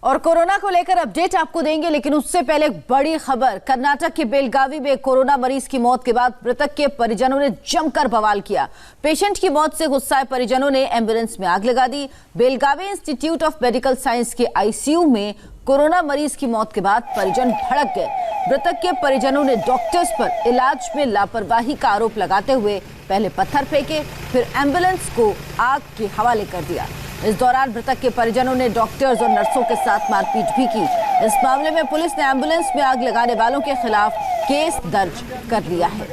और कोरोना को लेकर अपडेट आपको देंगे, लेकिन उससे पहले एक बड़ी खबर। कर्नाटक के बेलगावी में कोरोना मरीज की मौत के बाद मृतक के परिजनों ने जमकर बवाल किया। पेशेंट की मौत से गुस्साए परिजनों ने एम्बुलेंस में आग लगा दी। Belagavi institute of medical science के आईसीयू में कोरोना मरीज की मौत के बाद परिजन भड़क गए। मृतक के परिजनों ने डॉक्टर्स पर इलाज में लापरवाही का आरोप लगाते हुए पहले पत्थर फेंके, फिर एम्बुलेंस को आग के हवाले कर दिया। इस दौरान मृतक के परिजनों ने डॉक्टर्स और नर्सों के साथ मारपीट भी की। इस मामले में पुलिस ने एम्बुलेंस में आग लगाने वालों के खिलाफ केस दर्ज कर लिया है।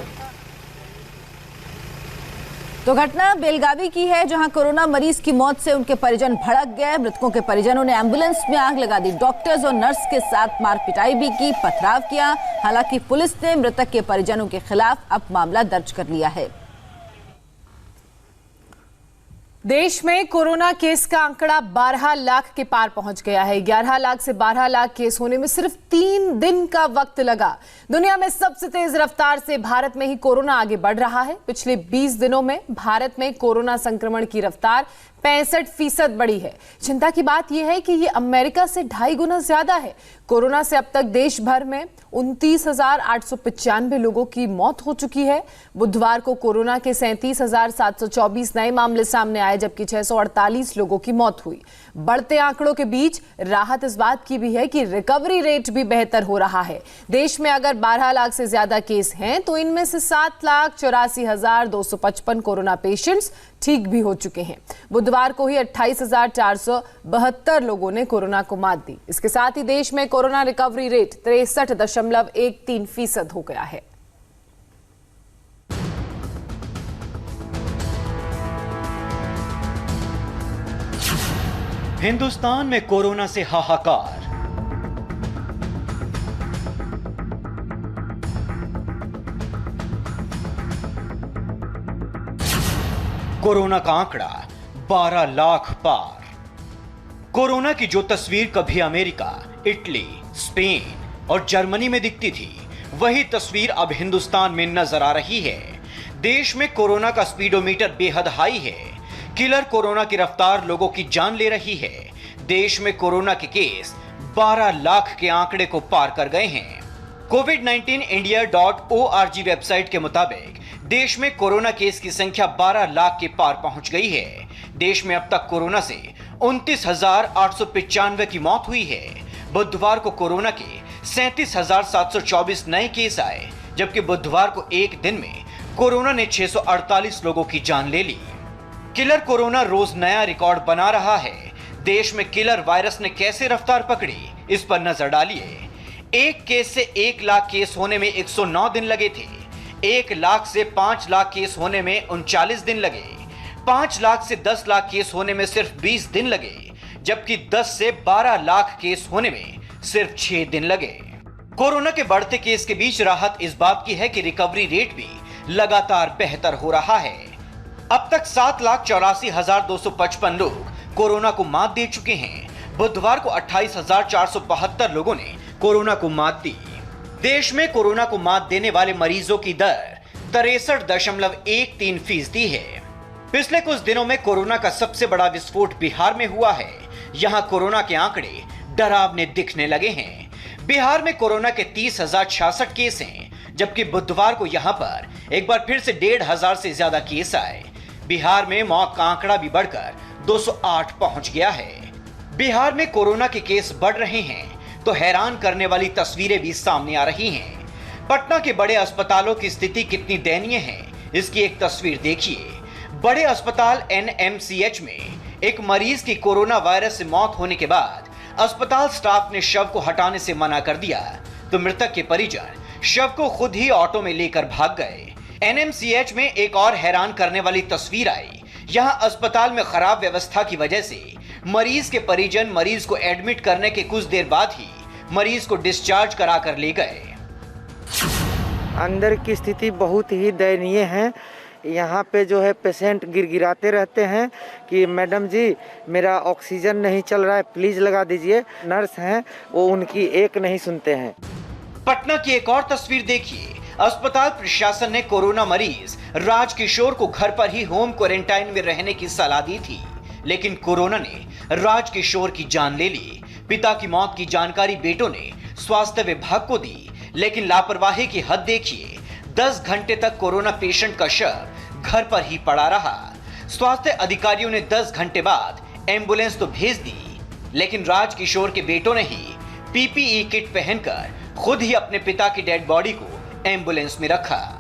तो घटना बेलगावी की है, जहां कोरोना मरीज की मौत से उनके परिजन भड़क गए। मृतकों के परिजनों ने एम्बुलेंस में आग लगा दी, डॉक्टर्स और नर्स के साथ मारपिटाई भी की, पथराव किया। हालांकि पुलिस ने मृतक के परिजनों के खिलाफ अब मामला दर्ज कर लिया है। देश में कोरोना केस का आंकड़ा 12 लाख के पार पहुंच गया है। 11 लाख से 12 लाख केस होने में सिर्फ 3 दिन का वक्त लगा। दुनिया में सबसे तेज रफ्तार से भारत में ही कोरोना आगे बढ़ रहा है। पिछले 20 दिनों में भारत में कोरोना संक्रमण की रफ्तार 65% बढ़ी है। चिंता की बात यह है कि यह अमेरिका से 2.5 गुना ज्यादा है। कोरोना से अब तक देश भर में 29,895 लोगों की मौत हो चुकी है। बुधवार को कोरोना के 37,724 नए मामले सामने आए, जबकि 648 लोगों की मौत हुई। बढ़ते आंकड़ों के बीच राहत इस बात की भी है कि रिकवरी रेट भी बेहतर हो रहा है। देश में अगर 12 लाख से ज्यादा केस हैं, तो इनमें से 7,84,255 कोरोना पेशेंट्स ठीक भी हो चुके हैं। बुधवार को ही 28,472 लोगों ने कोरोना को मात दी। इसके साथ ही देश में कोरोना रिकवरी रेट 63.13% हो गया है। हिंदुस्तान में कोरोना से हाहाकार। कोरोना का आंकड़ा 12 लाख पार। कोरोना की जो तस्वीर कभी अमेरिका, इटली, स्पेन और जर्मनी में दिखती थी, वही तस्वीर अब हिंदुस्तान में नजर आ रही है। देश में कोरोना का स्पीडोमीटर बेहद हाई है। किलर कोरोना की रफ्तार लोगों की जान ले रही है। देश में कोरोना के केस 12 लाख के आंकड़े को पार कर गए हैं। covid19india.org वेबसाइट के मुताबिक देश में कोरोना केस की संख्या 12 लाख के पार पहुंच गई है। देश में अब तक कोरोना से 29,895 की मौत हुई है। बुधवार को कोरोना के 37,724 नए केस आए, जबकि बुधवार को एक दिन में कोरोना ने 648 लोगों की जान ले ली। किलर कोरोना रोज नया रिकॉर्ड बना रहा है। देश में किलर वायरस ने कैसे रफ्तार पकड़ी, इस पर नजर डालिए। एक केस से 1 लाख केस होने में 109 दिन लगे थे। 1 लाख से 5 लाख केस होने में 39 दिन लगे। 5 लाख से 10 लाख केस होने में सिर्फ 20 दिन लगे, जबकि 10 से 12 लाख केस होने में सिर्फ 6 दिन लगे। कोरोना के बढ़ते केस के बीच राहत इस बात की है कि रिकवरी रेट भी लगातार बेहतर हो रहा है। अब तक 7,84,255 लोग कोरोना को मात दे चुके हैं। बुधवार को 28,472 लोगों ने कोरोना को मात दी। देश में कोरोना को मात देने वाले मरीजों की दर 63.13% है। पिछले कुछ दिनों में कोरोना का सबसे बड़ा विस्फोट बिहार में हुआ है। यहां कोरोना के आंकड़े डरावने दिखने लगे हैं। बिहार में कोरोना के 30,066 केस हैं, जबकि बुधवार को यहां पर एक बार फिर से 1,500 से ज्यादा केस आए। बिहार में मौत का आंकड़ा भी बढ़कर 208 पहुंच गया है। बिहार में कोरोना के केस बढ़ रहे हैं तो हैरान करने वाली तस्वीरें भी सामने आ रही हैं। पटना के बड़े अस्पतालों की स्थिति कितनी दयनीय है, इसकी एक तस्वीर देखिए। बड़े अस्पताल एनएमसीएच में एक मरीज की कोरोना वायरस से मौत होने के बाद अस्पताल स्टाफ ने शव को हटाने से मना कर दिया, तो मृतक के परिजन शव को खुद ही ऑटो में लेकर भाग गए। एनएमसीएच में एक और हैरान करने वाली तस्वीर आई। यहां अस्पताल में खराब व्यवस्था की वजह से मरीज के परिजन मरीज को एडमिट करने के कुछ देर बाद ही मरीज को डिस्चार्ज कराकर ले गए। अंदर की स्थिति बहुत ही दयनीय है। यहाँ पे जो है पेशेंट गिड़गिड़ाते रहते हैं कि मैडम जी मेरा ऑक्सीजन नहीं चल रहा है, प्लीज लगा दीजिए। नर्स हैं वो उनकी एक नहीं सुनते हैं। पटना की एक और तस्वीर देखिए। अस्पताल प्रशासन ने कोरोना मरीज राजकिशोर को घर पर ही होम क्वारंटाइन में रहने की सलाह दी थी, लेकिन कोरोना ने राजकिशोर की जान ले ली। पिता की मौत की जानकारी बेटों ने स्वास्थ्य विभाग को दी, लेकिन लापरवाही की हद देखिए। 10 घंटे तक कोरोना पेशेंट का शव घर पर ही पड़ा रहा। स्वास्थ्य अधिकारियों ने 10 घंटे बाद एम्बुलेंस तो भेज दी, लेकिन राजकिशोर के बेटों ने ही पीपीई किट पहनकर खुद ही अपने पिता की डेड बॉडी को एम्बुलेंस में रखा।